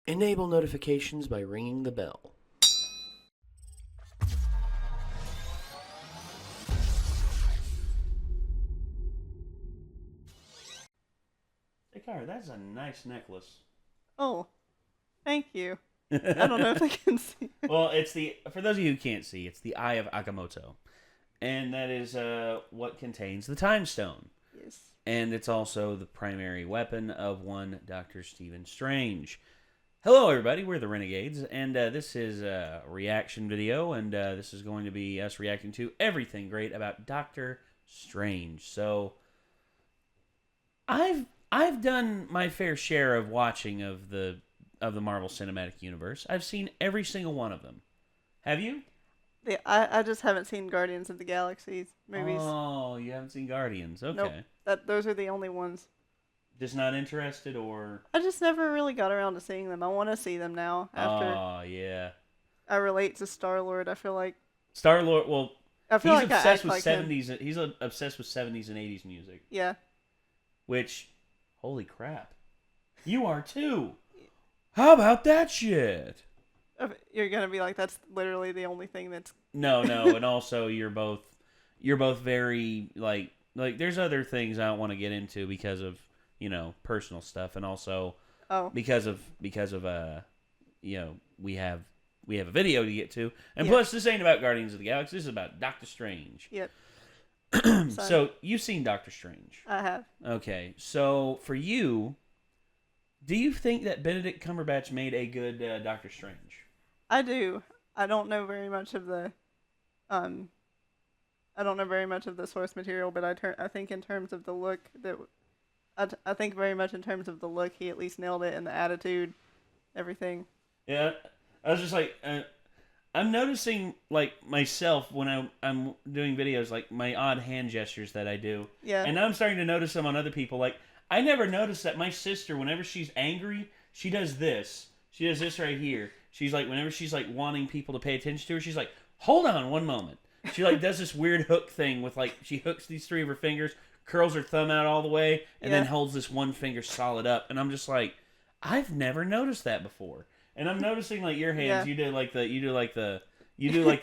Enable notifications by ringing the bell. Hey, Kyra, that's a nice necklace. Oh, thank you. I don't know if I can see. Well, for those of you who can't see, it's the Eye of Agamotto. And that is what contains the Time Stone. Yes. And it's also the primary weapon of one Dr. Stephen Strange. Hello, everybody. We're the Renegades, and this is a reaction video, and this is going to be us reacting to everything great about Doctor Strange. So, I've done my fair share of watching of the Marvel Cinematic Universe. I've seen every single one of them. Have you? Yeah, I just haven't seen Guardians of the Galaxy movies. Oh, you haven't seen Guardians. Okay. Nope. Those are the only ones. Just not interested, or? I just never really got around to seeing them. I want to see them now. After Oh, yeah. I relate to Star-Lord. I feel like Star-Lord, well, I feel he's like I obsessed act with like 70s. him. He's obsessed with 70s and 80s music. Yeah. Which, holy crap. You are too. How about that shit? You're gonna be like, that's literally the only thing that's. No, and also you're both very like there's other things I don't want to get into because of, personal stuff, and also because of we have a video to get to, and plus this ain't about Guardians of the Galaxy, this is about Doctor Strange. Yep. So you've seen Doctor Strange. I have. Okay, so for you, do you think that Benedict Cumberbatch made a good Doctor Strange? I do. I don't know very much of the source material, but I think in terms of the look I think very much in terms of the look, he at least nailed it, and the attitude, everything. Yeah, I was just like, I'm noticing, like, myself when I'm doing videos, like, my odd hand gestures that I do. Yeah. And now I'm starting to notice them on other people. Like, I never noticed that my sister, whenever she's angry, she does this. She does this right here. She's like, whenever she's, like, wanting people to pay attention to her, she's like, hold on one moment. She, like, does this weird hook thing with, like, she hooks these three of her fingers, curls her thumb out all the way, and then holds this one finger solid up. And I'm just like, I've never noticed that before. And I'm noticing, like, your hands, you do like the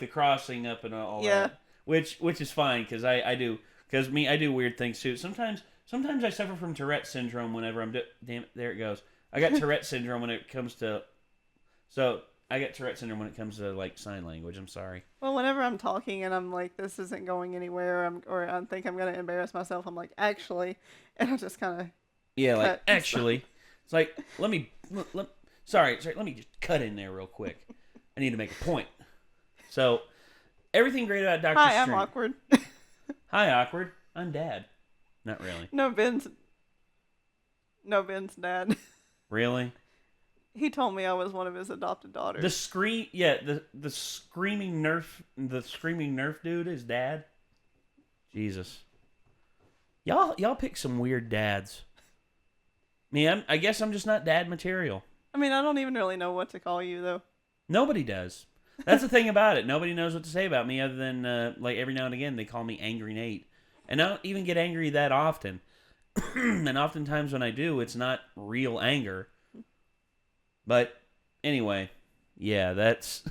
crossing up and all that, which is fine, because I do weird things too. Sometimes I suffer from Tourette syndrome whenever damn it, there it goes. I got Tourette syndrome when it comes to like sign language. I'm sorry. Well, whenever I'm talking and I'm like, this isn't going anywhere, or I think I'm gonna embarrass myself, I'm like, actually, and I just kind of actually. It's like, let me just cut in there real quick. I need to make a point. So, everything great about Doctor Strange. Hi, I'm awkward. Hi, awkward. I'm Dad. Not really. No, Ben's dad. Really? He told me I was one of his adopted daughters. The screaming Nerf dude is Dad. Jesus. Y'all pick some weird dads. Me, I guess I'm just not dad material. I mean, I don't even really know what to call you, though. Nobody does. That's the thing about it. Nobody knows what to say about me other than, like, every now and again they call me Angry Nate. And I don't even get angry that often. And oftentimes when I do, it's not real anger. But, anyway, yeah, that's...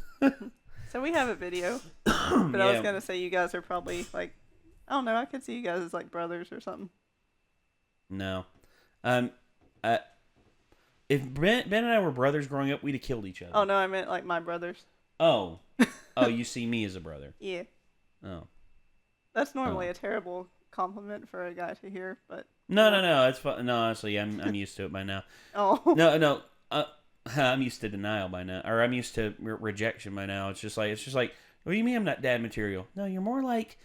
So we have a video. But I was going to say you guys are probably, like... I don't know, I could see you guys as, like, brothers or something. No. If Ben and I were brothers growing up, we'd have killed each other. Oh, no, I meant, like, my brothers. Oh, you see me as a brother. Yeah. Oh. That's normally a terrible compliment for a guy to hear, but... No, it's fun. No, honestly, I'm used to it by now. Oh. No, I'm used to denial by now, or I'm used to rejection by now. It's just like, what do you mean I'm not dad material? No, you're more like,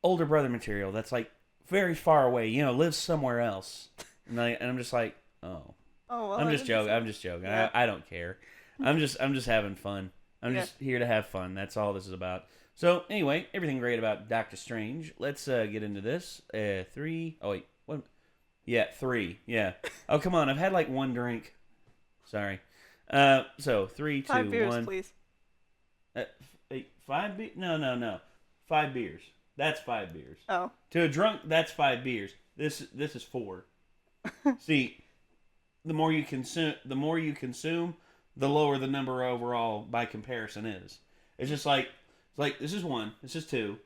older brother material. That's like very far away. Lives somewhere else. And I'm just like, oh. Oh, well, I'm just joking. Yeah. I don't care. I'm just having fun. I'm just here to have fun. That's all this is about. So anyway, everything great about Doctor Strange. Let's get into this. 3. Oh wait, what? Yeah, 3. Yeah. Oh come on, I've had like one drink. Sorry. So 3, 2, 1. 5 beers, please. 5 beers? No. 5 beers. That's 5 beers. Oh. To a drunk, that's 5 beers. This is 4. See, the more you consume, the lower the number overall by comparison is. It's just like this is 1, this is 2,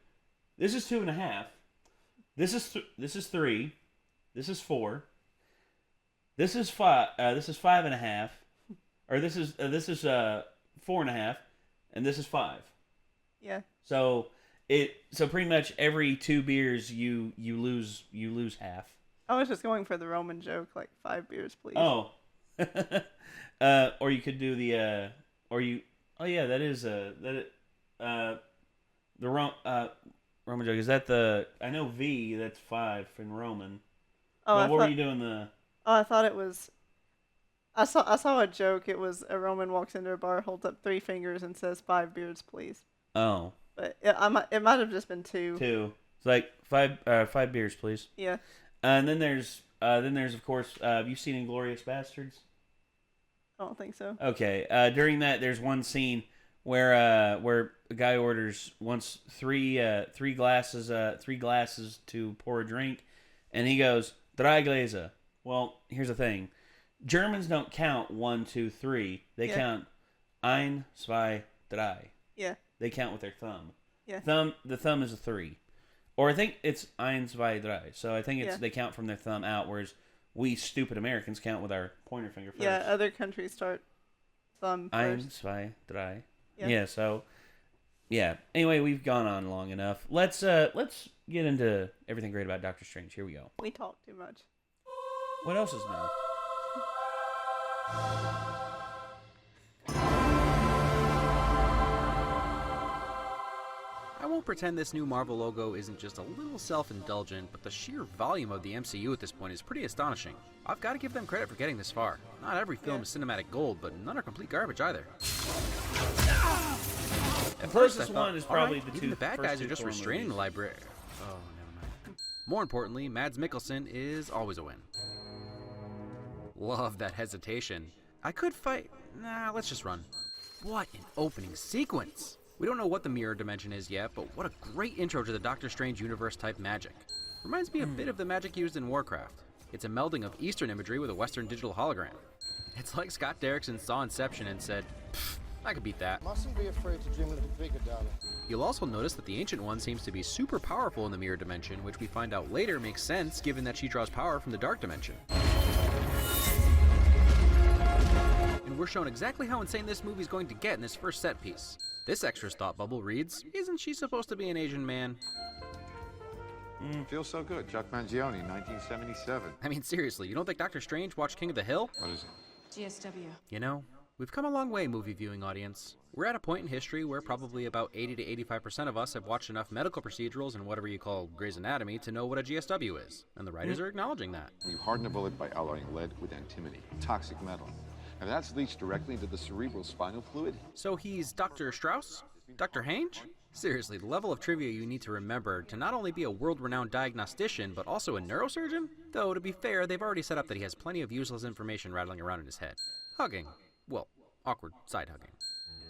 this is 2.5, this is 3, this is 4, this is 5, this is 5.5, or this is 4.5, and this is 5. Yeah. So pretty much every 2 beers you lose half. I was just going for the Roman joke, like 5 beers, please. Oh. Or you could do the Roman joke. Is that the, I know V, that's 5 in Roman. Oh, but were you doing the? Oh, I thought it was. I saw a joke. It was a Roman walks into a bar, holds up 3 fingers, and says 5 beers, please. Oh. But it might have just been 2. 2. It's like 5 beers, please. Yeah. And then there's of course, have you seen Inglorious Basterds? I don't think so. Okay. During that, there's one scene where a guy wants 3 glasses to pour a drink, and he goes, "Drei Gläser." Well, here's the thing: Germans don't count 1, 2, 3. They count 1, 2, 3. Yeah. They count with their thumb. Yeah. The thumb is a 3, or I think it's 1, 2, 3. So I think they count from their thumb out, whereas we stupid Americans count with our pointer finger first. Yeah, other countries start thumb first. 1, 2, 3. Yeah. Yeah. So, yeah. Anyway, we've gone on long enough. Let's get into everything great about Doctor Strange. Here we go. We talk too much. What else is new? I won't pretend this new Marvel logo isn't just a little self-indulgent, but the sheer volume of the MCU at this point is pretty astonishing. I've got to give them credit for getting this far. Not every film is cinematic gold, but none are complete garbage either. The closest one is probably right, even the bad guys are just restraining the library. Oh, never mind. More importantly, Mads Mikkelsen is always a win. Love that hesitation. I could fight. Nah, let's just run. What an opening sequence! We don't know what the mirror dimension is yet, but what a great intro to the Doctor Strange universe-type magic. Reminds me a bit of the magic used in Warcraft. It's a melding of Eastern imagery with a Western digital hologram. It's like Scott Derrickson saw Inception and said, I could beat that. Mustn't be afraid to dream a little bigger, darling. You'll also notice that the Ancient One seems to be super powerful in the mirror dimension, which we find out later makes sense given that she draws power from the dark dimension. And we're shown exactly how insane this movie's going to get in this first set piece. This extra's thought bubble reads, isn't she supposed to be an Asian man? Feels so good. Chuck Mangione, 1977. I mean, seriously, you don't think Doctor Strange watched King of the Hill? What is it? GSW. You know, we've come a long way, movie viewing audience. We're at a point in history where probably about 80 to 85% of us have watched enough medical procedurals and whatever you call Grey's Anatomy to know what a GSW is. And the writers are acknowledging that. You harden a bullet by alloying lead with antimony, toxic metal. And that's leached directly into the cerebral spinal fluid. So he's Dr. Strauss? Dr. Hange? Seriously, the level of trivia you need to remember to not only be a world-renowned diagnostician, but also a neurosurgeon? Though, to be fair, they've already set up that he has plenty of useless information rattling around in his head. Hugging. Well, awkward side hugging.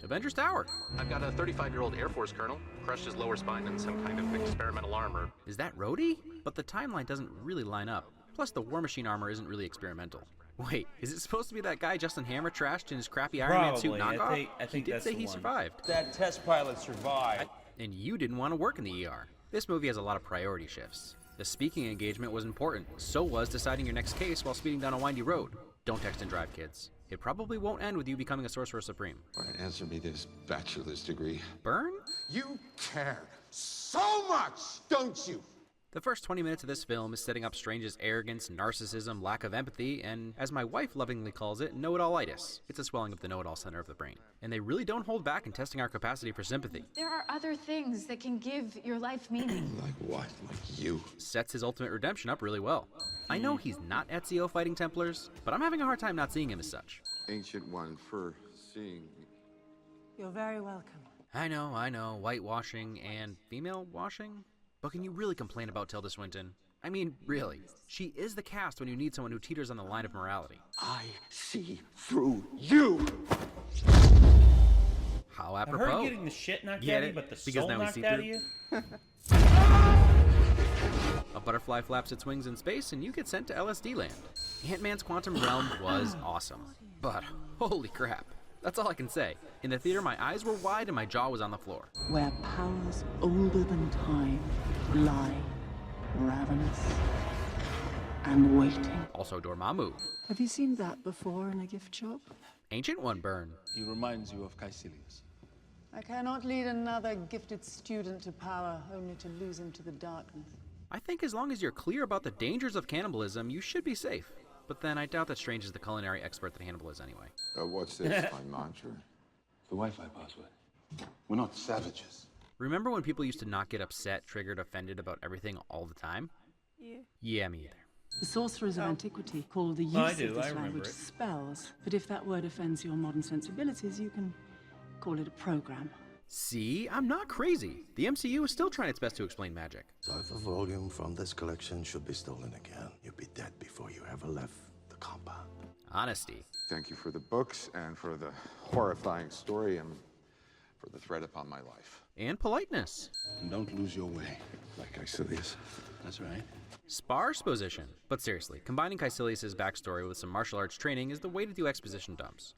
Avengers Tower. I've got a 35-year-old Air Force colonel, crushed his lower spine in some kind of experimental armor. Is that Rhodey? But the timeline doesn't really line up. Plus, the War Machine armor isn't really experimental. Wait, is it supposed to be that guy Justin Hammer trashed in his crappy Iron Man suit knockoff? I think he did that's say the he one. survived. That test pilot survived. And you didn't want to work in the ER. This movie has a lot of priority shifts. The speaking engagement was important. So was deciding your next case while speeding down a windy road. Don't text and drive, kids. It probably won't end with you becoming a Sorcerer Supreme. All right, answer me this bachelor's degree. Burn? You care so much, don't you? The first 20 minutes of this film is setting up Strange's arrogance, narcissism, lack of empathy, and, as my wife lovingly calls it, know-it-all-itis. It's a swelling of the know-it-all center of the brain. And they really don't hold back in testing our capacity for sympathy. There are other things that can give your life meaning. Like what? Like you? Sets his ultimate redemption up really well. I know he's not Ezio fighting Templars, but I'm having a hard time not seeing him as such. Ancient One for seeing me. You're very welcome. I know, whitewashing and female washing? But can you really complain about Tilda Swinton? I mean, really. She is the cast when you need someone who teeters on the line of morality. I see through you. How I've apropos. heard getting the shit knocked Get out of you, it? but the Because soul now we knocked see out of through. you? A butterfly flaps its wings in space and you get sent to LSD land. Ant-Man's Quantum Realm was awesome, but holy crap. That's all I can say. In the theater, my eyes were wide and my jaw was on the floor. Where powers older than time lie, ravenous and waiting. Also Dormammu. Have you seen that before in a gift shop? Ancient One burn. He reminds you of Caecilius. I cannot lead another gifted student to power, only to lose him to the darkness. I think as long as you're clear about the dangers of cannibalism, you should be safe. But then I doubt that Strange is the culinary expert that Hannibal is anyway. What's this, my mantra? The Wi-Fi password. We're not savages. Remember when people used to not get upset, triggered, offended about everything all the time? Yeah. Yeah, me either. The sorcerers of antiquity called the use I of do, this I remember language it. spells, but if that word offends your modern sensibilities, you can call it a program. See, I'm not crazy. The MCU is still trying its best to explain magic. So if a volume from this collection should be stolen again, you'll be dead before you ever left the compound. Honesty. Thank you for the books and for the horrifying story and for the threat upon my life. And politeness. And don't lose your way, like Caecilius. That's right. Sparse position. But seriously, combining Caecilius' backstory with some martial arts training is the way to do exposition dumps.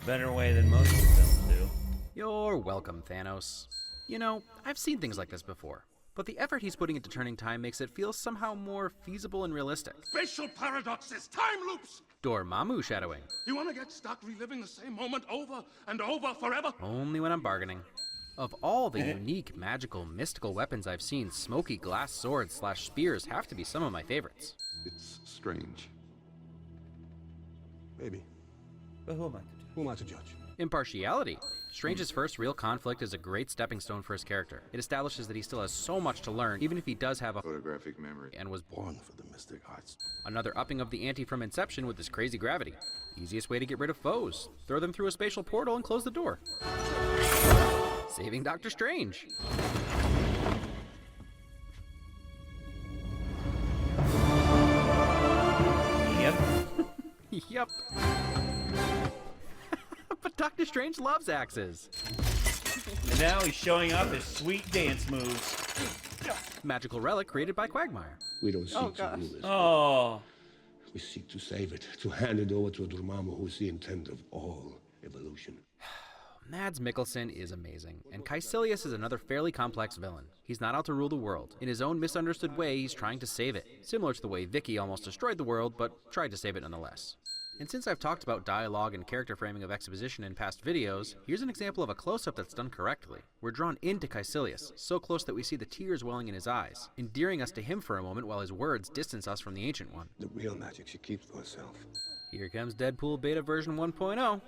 Better way than most films do. You're welcome, Thanos. You know, I've seen things like this before, but the effort he's putting into turning time makes it feel somehow more feasible and realistic. Spatial paradoxes, time loops! Dormammu shadowing. You want to get stuck reliving the same moment over and over forever? Only when I'm bargaining. Of all the unique, magical, mystical weapons I've seen, smoky glass swords / spears have to be some of my favorites. It's strange. Maybe. But who am I? Who am I to judge? Impartiality. Strange's first real conflict is a great stepping stone for his character. It establishes that he still has so much to learn, even if he does have a Photographic memory. and was Born for the mystic arts. another upping of the ante from Inception with this crazy gravity. Easiest way to get rid of foes. Throw them through a spatial portal and close the door. Saving Doctor Strange. Yep. Yep. But Doctor Strange loves axes. And now he's showing off his sweet dance moves. Magical relic created by Quagmire. We don't seek Oh, to gosh. rule this. Oh. We seek to save it, to hand it over to a Dormammu who's the intent of all evolution. Mads Mikkelsen is amazing, and Caecilius is another fairly complex villain. He's not out to rule the world. In his own misunderstood way, he's trying to save it, similar to the way Vicky almost destroyed the world, but tried to save it nonetheless. And since I've talked about dialogue and character framing of exposition in past videos, here's an example of a close-up that's done correctly. We're drawn into Caecilius, so close that we see the tears welling in his eyes, endearing us to him for a moment while his words distance us from the Ancient One. The real magic she keeps to herself. Here comes Deadpool beta version 1.0.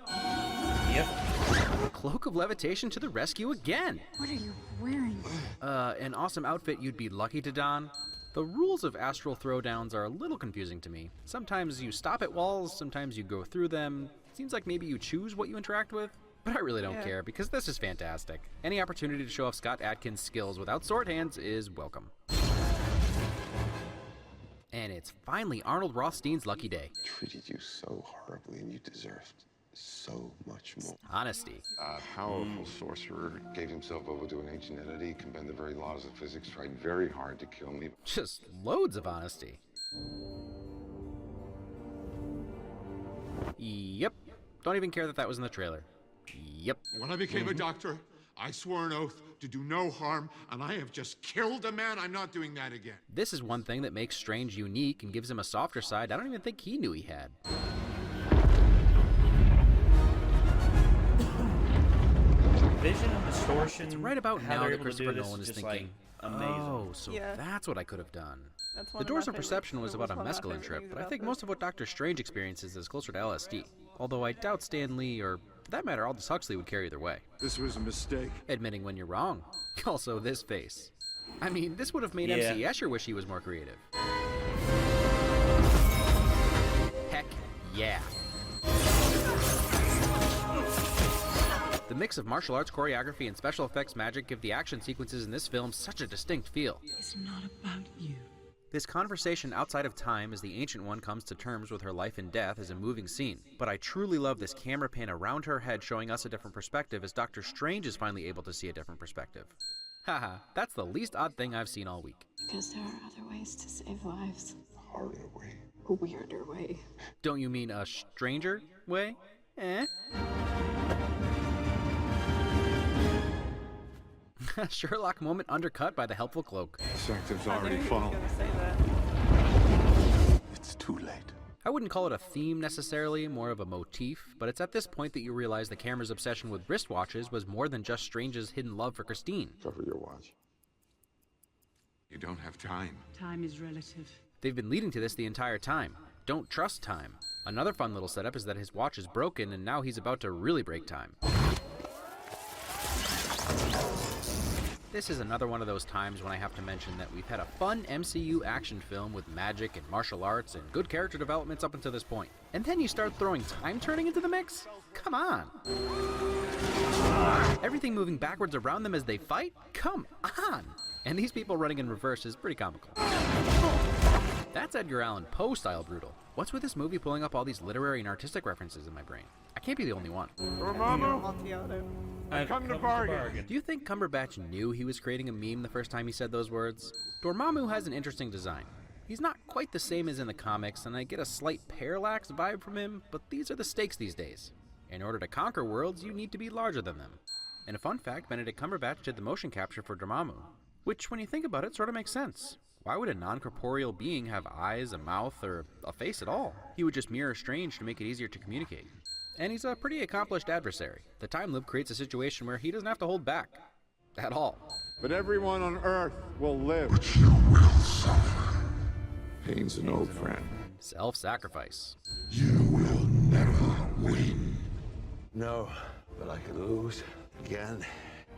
Yep. Cloak of Levitation to the rescue again! What are you wearing? An awesome outfit you'd be lucky to don. The rules of astral throwdowns are a little confusing to me. Sometimes you stop at walls, sometimes you go through them. Seems like maybe you choose what you interact with, but I really don't care because this is fantastic. Any opportunity to show off Scott Adkins' skills without sword hands is welcome. And it's finally Arnold Rothstein's lucky day. Treated you so horribly and you deserved so much more. Honesty. A powerful sorcerer gave himself over to an ancient entity, combined the very laws of physics, tried very hard to kill me. Just loads of honesty. Yep. Don't even care that that was in the trailer. Yep. When I became a doctor, I swore an oath to do no harm, and I have just killed a man. I'm not doing that again. This is one thing that makes Strange unique and gives him a softer side I don't even think he knew he had. Vision and distortion. It's right about how now they're that able to Christopher do this Nolan is just, thinking, like, amazing. oh, so Yeah. that's what I could have done. That's one The of Doors my of Perception favorites. was It about a one of my mescaline favorite trip, things but I about think this. most of what Doctor Strange experiences is closer to LSD. Although I doubt Stan Lee, or for that matter, Aldous Huxley would carry either way. This was a mistake. Admitting when you're wrong. Also, this face. I mean, this would have made Yeah. MC Escher wish he was more creative. Heck yeah. The mix of martial arts choreography and special effects magic give the action sequences in this film such a distinct feel. It's not about you. This conversation outside of time as the Ancient One comes to terms with her life and death is a moving scene, but I truly love this camera pan around her head showing us a different perspective as Doctor Strange is finally able to see a different perspective. Haha, that's the least odd thing I've seen all week. Because there are other ways to save lives. harder way. A weirder way. Don't you mean a stranger way? Sherlock moment undercut by the helpful cloak. Detective's already funneled. It's too late. I wouldn't call it a theme necessarily, more of a motif, but it's at this point that you realize the camera's obsession with wristwatches was more than just Strange's hidden love for Christine. Cover your watch. You don't have time. Time is relative. They've been leading to this the entire time. Don't trust time. Another fun little setup is that his watch is broken and now he's about to really break time. This is another one of those times when I have to mention that we've had a fun MCU action film with magic and martial arts and good character developments up until this point. And then you start throwing time turning into the mix? Come on! Everything moving backwards around them as they fight? Come on! And these people running in reverse is pretty comical. That's Edgar Allan Poe style brutal. What's with this movie pulling up all these literary and artistic references in my brain? I can't be the only one. Montiano. I come to bargain. Do you think Cumberbatch knew he was creating a meme the first time he said those words? Dormammu has an interesting design. He's not quite the same as in the comics, and I get a slight parallax vibe from him, but these are the stakes these days. In order to conquer worlds, you need to be larger than them. And a fun fact, Benedict Cumberbatch did the motion capture for Dormammu, which, when you think about it, sort of makes sense. Why would a non-corporeal being have eyes, a mouth, or a face at all? He would just mirror Strange to make it easier to communicate. And he's a pretty accomplished adversary. The time loop creates a situation where he doesn't have to hold back. At all. But everyone on Earth will live. But you will suffer. Pain's an old friend. Self-sacrifice. You will never win. No, but I can lose again.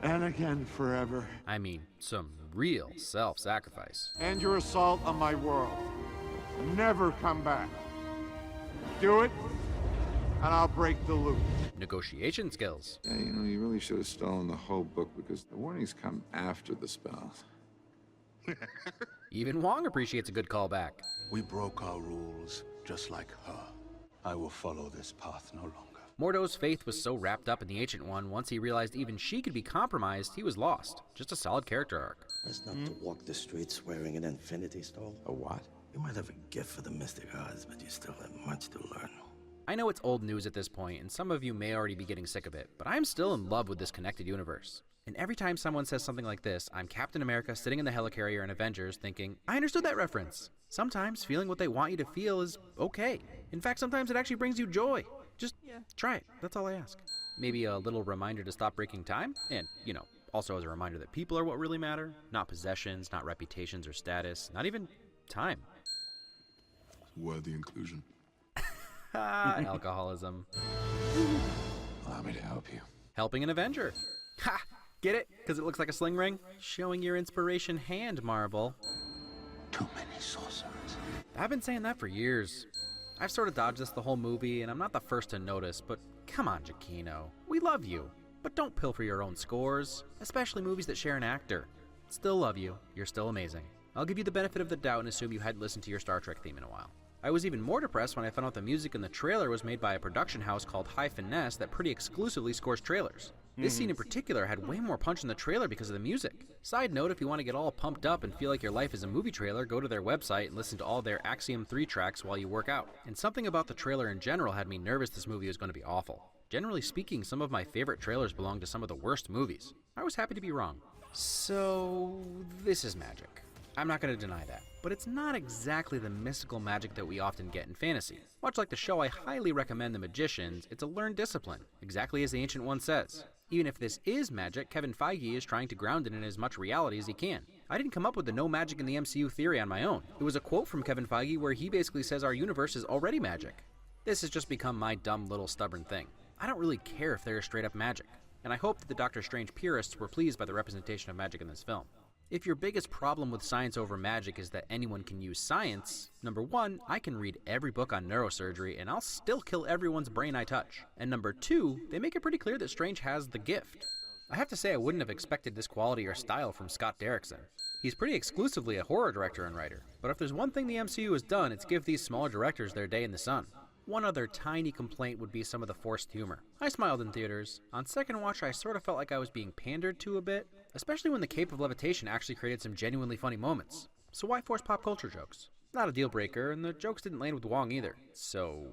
And again forever. I mean, some real self-sacrifice. End your assault on my world. Never come back. Do it, and I'll break the loop. Negotiation skills. Yeah, you know, you really should have stolen the whole book because the warnings come after the spells. Even Wong appreciates a good callback. We broke our rules, just like her. I will follow this path no longer. Mordo's faith was so wrapped up in the Ancient One, once he realized even she could be compromised, he was lost. Just a solid character arc. It's not to walk the streets wearing an infinity stone. A what? You might have a gift for the mystic arts, but you still have much to learn. I know it's old news at this point, and some of you may already be getting sick of it, but I'm still in love with this connected universe. And every time someone says something like this, I'm Captain America sitting in the helicarrier in Avengers thinking, I understood that reference. Sometimes feeling what they want you to feel is okay. In fact, sometimes it actually brings you joy. Just try it. That's all I ask. Maybe a little reminder to stop breaking time, and, you know, also as a reminder that people are what really matter, not possessions, not reputations or status, not even time. Worthy inclusion. Alcoholism. Allow me to help you. Helping an Avenger. Ha! Get it? Because it looks like a sling ring? Showing your inspiration hand, Marvel. Too many sorcerers. I've been saying that for years. I've sort of dodged this the whole movie, and I'm not the first to notice, but come on, Giacchino. We love you, but don't pilfer your own scores, especially movies that share an actor. Still love you. You're still amazing. I'll give you the benefit of the doubt and assume you hadn't listened to your Star Trek theme in a while. I was even more depressed when I found out the music in the trailer was made by a production house called High Finesse that pretty exclusively scores trailers. This scene in particular had way more punch in the trailer because of the music. Side note, if you want to get all pumped up and feel like your life is a movie trailer, go to their website and listen to all their Axiom 3 tracks while you work out. And something about the trailer in general had me nervous this movie was going to be awful. Generally speaking, some of my favorite trailers belong to some of the worst movies. I was happy to be wrong. So, this is magic. I'm not going to deny that. But it's not exactly the mystical magic that we often get in fantasy. Much like the show I highly recommend The Magicians, it's a learned discipline, exactly as the Ancient One says. Even if this is magic, Kevin Feige is trying to ground it in as much reality as he can. I didn't come up with the no magic in the MCU theory on my own. It was a quote from Kevin Feige where he basically says our universe is already magic. This has just become my dumb little stubborn thing. I don't really care if there is straight up magic, and I hope that the Doctor Strange purists were pleased by the representation of magic in this film. If your biggest problem with science over magic is that anyone can use science, number one, I can read every book on neurosurgery and I'll still kill everyone's brain I touch. And number two, they make it pretty clear that Strange has the gift. I have to say I wouldn't have expected this quality or style from Scott Derrickson. He's pretty exclusively a horror director and writer, but if there's one thing the MCU has done, it's give these smaller directors their day in the sun. One other tiny complaint would be some of the forced humor. I smiled in theaters. On second watch, I sort of felt like I was being pandered to a bit, especially when the Cape of Levitation actually created some genuinely funny moments. So why force pop culture jokes? Not a deal breaker, and the jokes didn't land with Wong either. So,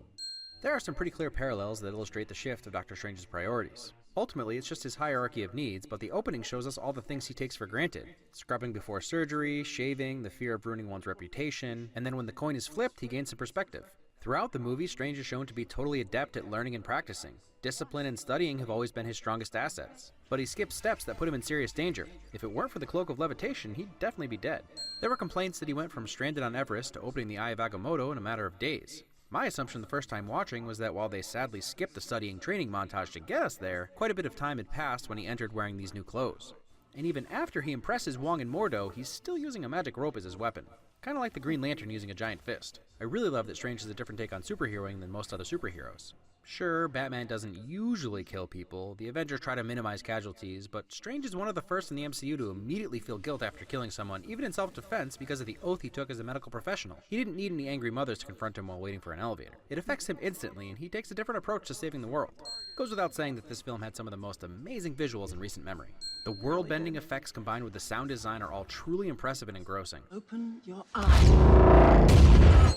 there are some pretty clear parallels that illustrate the shift of Doctor Strange's priorities. Ultimately, it's just his hierarchy of needs, but the opening shows us all the things he takes for granted. Scrubbing before surgery, shaving, the fear of ruining one's reputation, and then when the coin is flipped, he gains some perspective. Throughout the movie, Strange is shown to be totally adept at learning and practicing. Discipline and studying have always been his strongest assets. But he skips steps that put him in serious danger. If it weren't for the Cloak of Levitation, he'd definitely be dead. There were complaints that he went from stranded on Everest to opening the Eye of Agamotto in a matter of days. My assumption the first time watching was that while they sadly skipped the studying training montage to get us there, quite a bit of time had passed when he entered wearing these new clothes. And even after he impresses Wong and Mordo, he's still using a magic rope as his weapon. Kinda like the Green Lantern using a giant fist. I really love that Strange has a different take on superheroing than most other superheroes. Sure, Batman doesn't usually kill people, the Avengers try to minimize casualties, but Strange is one of the first in the MCU to immediately feel guilt after killing someone, even in self-defense, because of the oath he took as a medical professional. He didn't need any angry mothers to confront him while waiting for an elevator. It affects him instantly, and he takes a different approach to saving the world. It goes without saying that this film had some of the most amazing visuals in recent memory. The world-bending effects combined with the sound design are all truly impressive and engrossing. Open your eyes.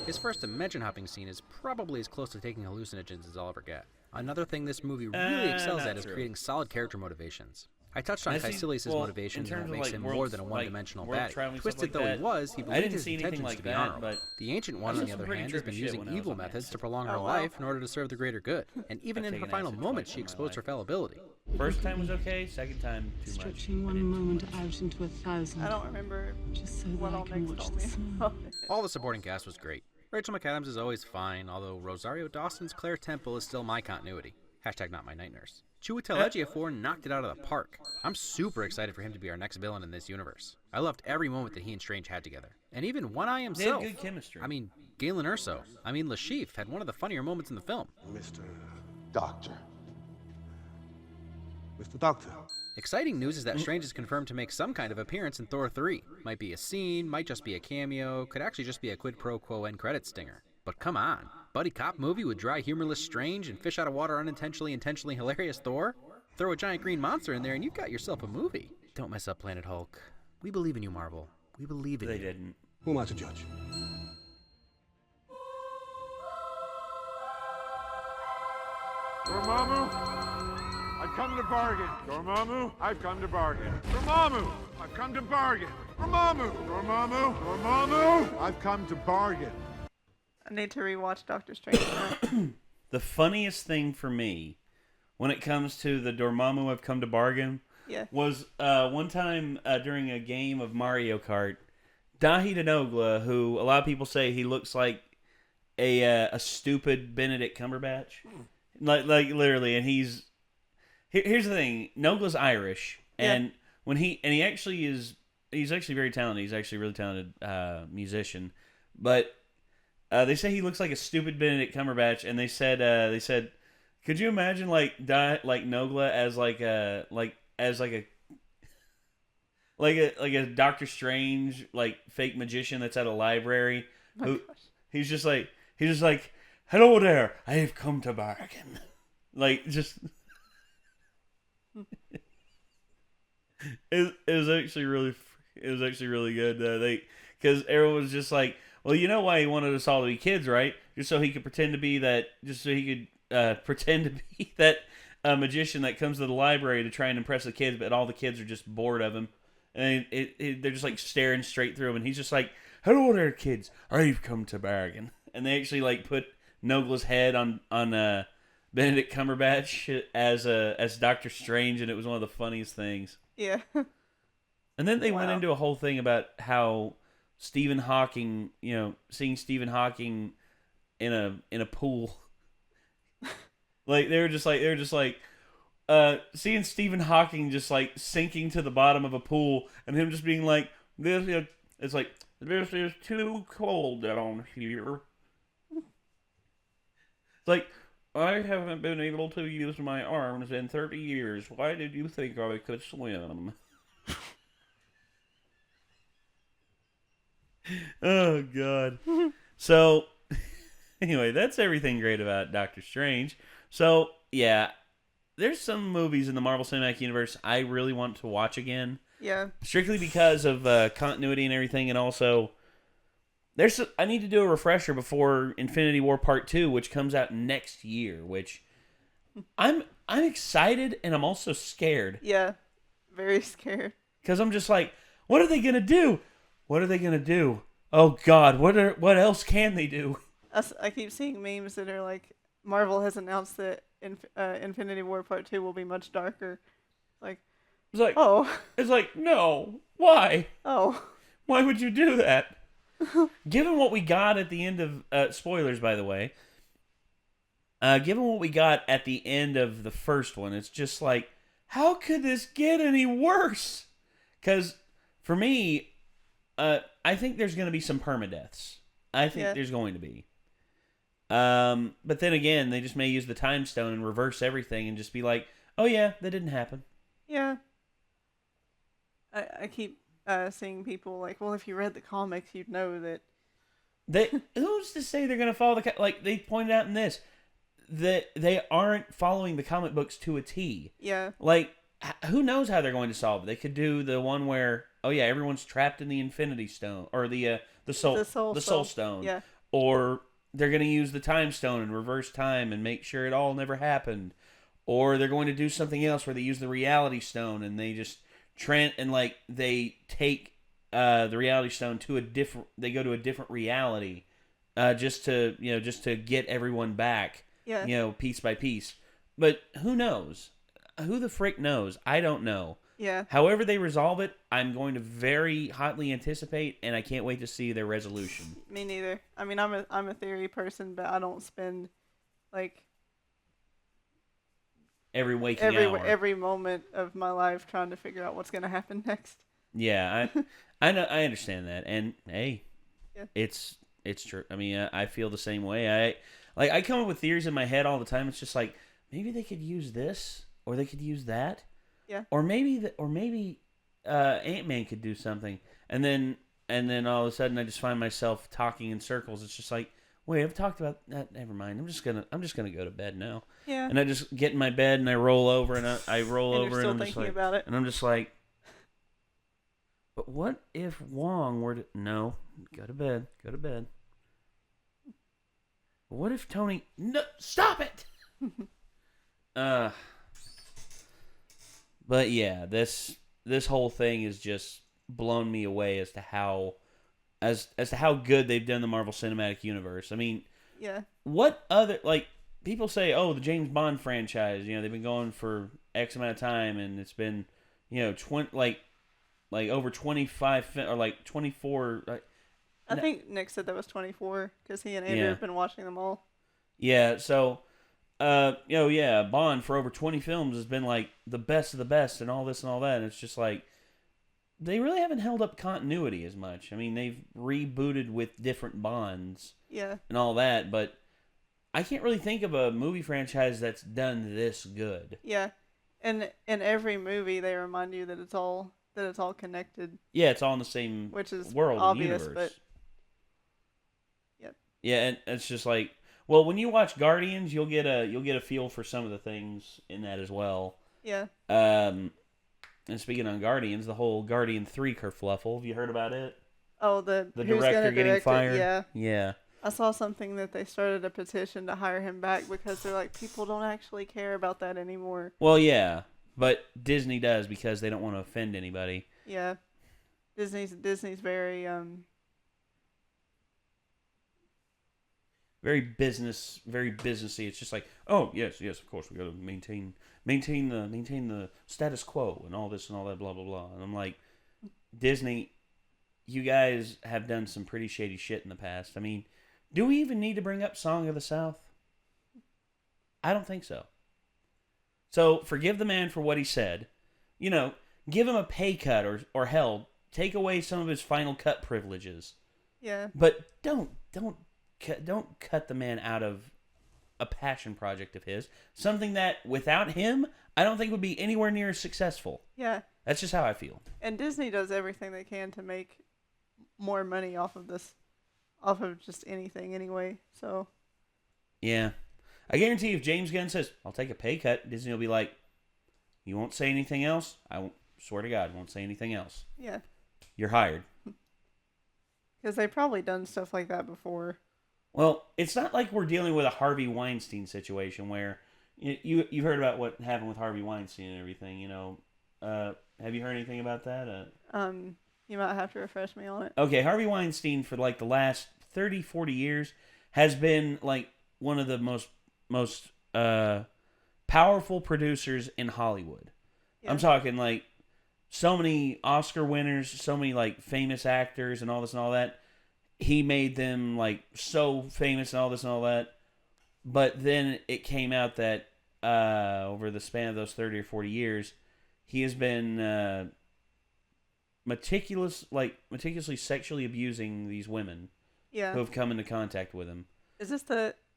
His first dimension hopping scene is probably as close to taking hallucinogens as I'll ever get. Another thing this movie really excels at is creating solid character motivations. I touched on Caecilius' motivations and what makes him more than a one-dimensional baddie. Twisted though he was, he believed his intentions to be honorable. The Ancient One, on the other hand, has been using evil methods to prolong her life in order to serve the greater good. And even in her final moments, she exposed her fallibility. First time was okay, second time too much. Stretching one moment out into 1,000. I don't remember just so what that I all can next watch told the me. sun. All the supporting cast was great. Rachel McAdams is always fine, although Rosario Dawson's Claire Temple is still my continuity. Hashtag not my night nurse. Chiwetel Ejiofor knocked it out of the park. I'm super excited for him to be our next villain in this universe. I loved every moment that he and Strange had together. And even One Eye himself. They had good chemistry. I mean, Galen Erso. Lashif had one of the funnier moments in the film. Mr. Doctor. Mr. Doctor. Exciting news is that Strange is confirmed to make some kind of appearance in Thor 3. Might be a scene, might just be a cameo, could actually just be a quid pro quo end credit stinger. But come on, buddy cop movie with dry humorless Strange and fish out of water intentionally hilarious Thor? Throw a giant green monster in there and you've got yourself a movie. Don't mess up Planet Hulk. We believe in you, Marvel. We believe in you. They didn't. Who am I to judge? Dormammu, I've come to bargain. Dormammu, I've come to bargain. Dormammu, I've come to bargain. Dormammu, Dormammu, Dormammu, I've come to bargain. I need to rewatch Doctor Strange now. The funniest thing for me when it comes to the Dormammu I've come to bargain was one time during a game of Mario Kart, Dahi Denogla, who a lot of people say he looks like a stupid Benedict Cumberbatch. Like literally, and he's here's the thing. Nogla's Irish, and when he actually is, he's actually very talented. He's actually a really talented musician, but they say he looks like a stupid Benedict Cumberbatch, and they said, could you imagine like Nogla as a Doctor Strange like fake magician that's at a library? He's just like hello there, I've come to bargain. Like just. It was actually really good. Because everyone was just like, well, you know why he wanted us all to be kids, right? Just so he could pretend to be that. Just so he could pretend to be that magician that comes to the library to try and impress the kids, but all the kids are just bored of him, and they're just like staring straight through him, and he's just like, "Hello there, kids, I've come to bargain." And they actually like put Nogla's head on Benedict Cumberbatch as Doctor Strange, and it was one of the funniest things. Yeah. And then they went into a whole thing about how Stephen Hawking, seeing Stephen Hawking in a pool. Like they were just like seeing Stephen Hawking just like sinking to the bottom of a pool, and him just being like, this is too cold down here. It's like, I haven't been able to use my arms in 30 years. Why did you think I could swim? Oh, God. So, anyway, that's everything great about Doctor Strange. So, yeah, there's some movies in the Marvel Cinematic Universe I really want to watch again. Yeah. Strictly because of continuity and everything, and also I need to do a refresher before Infinity War Part 2, which comes out next year, which I'm excited and I'm also scared. Yeah, very scared. Because I'm just like, what are they going to do? What are they going to do? Oh, God, what else can they do? I keep seeing memes that are like, Marvel has announced that Infinity War Part 2 will be much darker. It's like, oh. It's like, no. Why? Oh. Why would you do that? Given what we got at the end of... spoilers, by the way. Given what we got at the end of the first one, it's just like, how could this get any worse? Because, for me, I think there's going to be some permadeaths. I think there's going to be. But then again, they just may use the time stone and reverse everything and just be like, oh yeah, that didn't happen. Yeah. I keep seeing people like, well, if you read the comics, you'd know that. Who's to say they're going to follow like they pointed out in this, that they aren't following the comic books to a T. Yeah. Like, who knows how they're going to solve it? They could do the one where, oh yeah, everyone's trapped in the Infinity Stone or the Soul Stone. Yeah. Or they're going to use the Time Stone and reverse time and make sure it all never happened. Or they're going to do something else where they use the Reality Stone and they just they take the Reality Stone to they go to a different reality, just to get everyone back. Yeah. Piece by piece. But who knows? Who the frick knows? I don't know. Yeah. However they resolve it, I'm going to very hotly anticipate, and I can't wait to see their resolution. Me neither. I mean, I'm a theory person, but I don't spend every waking hour, every moment of my life trying to figure out what's going to happen next. Yeah, I know, I understand that, and hey, yeah. it's true. I mean, I feel the same way. I come up with theories in my head all the time. It's just like, maybe they could use this, or they could use that. Yeah. Or maybe Ant-Man could do something, and then all of a sudden I just find myself talking in circles. It's just like, wait, I've talked about that. Never mind. I'm just gonna go to bed now. Yeah. And I just get in my bed and I roll over and I roll and over you're and still I'm just thinking like, about it. and I'm just like, but what if Wong were to go to bed. What if Tony? No, stop it. But yeah, this whole thing has just blown me away as to how good they've done the Marvel Cinematic Universe. I mean, yeah. What other, like, people say, oh, the James Bond franchise, they've been going for X amount of time, and it's been, like over 25 or like 24. I think Nick said that was 24 because he and Andrew have been watching them all. Yeah, so. Bond for over 20 films has been like the best of the best and all this and all that. And it's just like, they really haven't held up continuity as much. I mean, they've rebooted with different Bonds. Yeah. And all that, but I can't really think of a movie franchise that's done this good. Yeah. And in every movie, they remind you that it's all connected. Yeah, it's all in the same which is world obvious, and universe. But yep. Yeah, and it's just like, well, when you watch Guardians, you'll get a feel for some of the things in that as well. Yeah. And speaking on Guardians, the whole Guardian 3 kerfluffle, have you heard about it? Oh, the director getting fired? Yeah. Yeah. I saw something that they started a petition to hire him back because they're like, people don't actually care about that anymore. Well, yeah, but Disney does because they don't want to offend anybody. Yeah. Disney's very very businessy. It's just like, oh yes, of course we got to maintain the status quo and all this and all that, blah blah blah. And I'm like, Disney, you guys have done some pretty shady shit in the past. I mean, do we even need to bring up Song of the South? I don't think so. So forgive the man for what he said. Give him a pay cut or hell, take away some of his final cut privileges. Yeah. But don't cut the man out of a passion project of his. Something that, without him, I don't think would be anywhere near as successful. Yeah. That's just how I feel. And Disney does everything they can to make more money off of just anything anyway, so. Yeah. I guarantee if James Gunn says, I'll take a pay cut, Disney will be like, you won't say anything else? I won't, swear to God, won't say anything else. Yeah. You're hired. Because they've probably done stuff like that before. Well, it's not like we're dealing with a Harvey Weinstein situation where you've heard about what happened with Harvey Weinstein and everything. Have you heard anything about that? You might have to refresh me on it. Okay, Harvey Weinstein for like the last 30, 40 years has been like one of the most powerful producers in Hollywood. Yeah. I'm talking like so many Oscar winners, so many like famous actors and all this and all that. He made them like so famous and all this and all that. But then it came out that over the span of those 30 or 40 years, he has been meticulously sexually abusing these women who have come into contact with him. Is this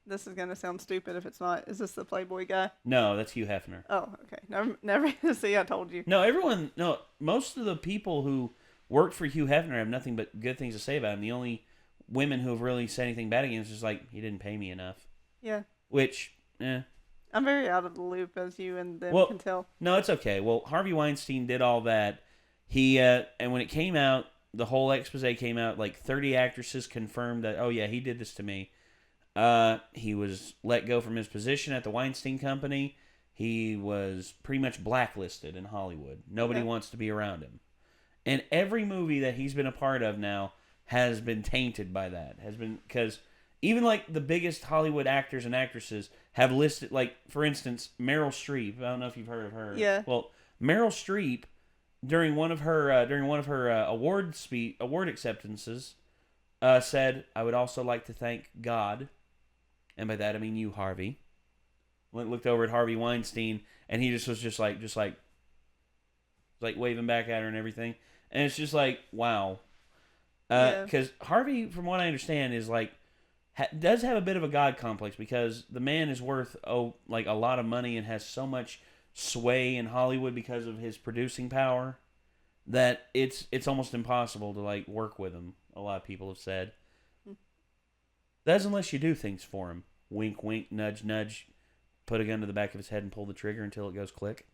this is going to sound stupid if it's not. Is this the Playboy guy? No, that's Hugh Hefner. Oh, okay. Never see, I told you. No, most of the people who worked for Hugh Hefner have nothing but good things to say about him. The only women who have really said anything bad against him is just like, he didn't pay me enough. Yeah. Which, I'm very out of the loop, as you and them can tell. No, it's okay. Well, Harvey Weinstein did all that. He, and when it came out, the whole expose came out, like 30 actresses confirmed that, oh yeah, he did this to me. He was let go from his position at the Weinstein Company. He was pretty much blacklisted in Hollywood. Nobody wants to be around him. And every movie that he's been a part of now has been tainted by that. Because even like the biggest Hollywood actors and actresses have listed, like, for instance, Meryl Streep. I don't know if you've heard of her. Yeah. Well, Meryl Streep, during one of her award acceptances, said, "I would also like to thank God," and by that I mean you, Harvey. Looked over at Harvey Weinstein, and he was just like waving back at her and everything, and it's just like, wow. Because Harvey, from what I understand, is like does have a bit of a God complex because the man is worth like a lot of money and has so much sway in Hollywood because of his producing power that it's almost impossible to like work with him. A lot of people have said that's unless you do things for him. Wink, wink, nudge, nudge. Put a gun to the back of his head and pull the trigger until it goes click.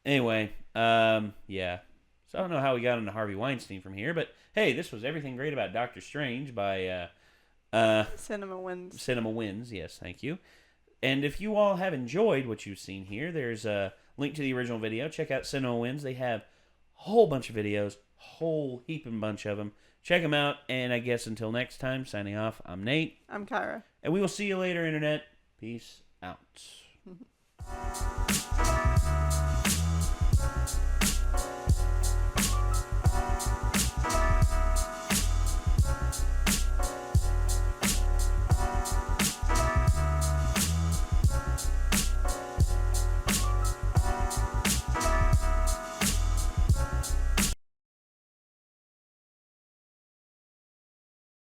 Anyway, yeah. So I don't know how we got into Harvey Weinstein from here, but hey, this was Everything Great About Doctor Strange by Cinema Wins. Cinema Wins, yes, thank you. And if you all have enjoyed what you've seen here, there's a link to the original video. Check out Cinema Wins. They have a whole bunch of videos, whole heaping bunch of them. Check them out, and I guess until next time, signing off, I'm Nate. I'm Kyra. And we will see you later, Internet. Peace out.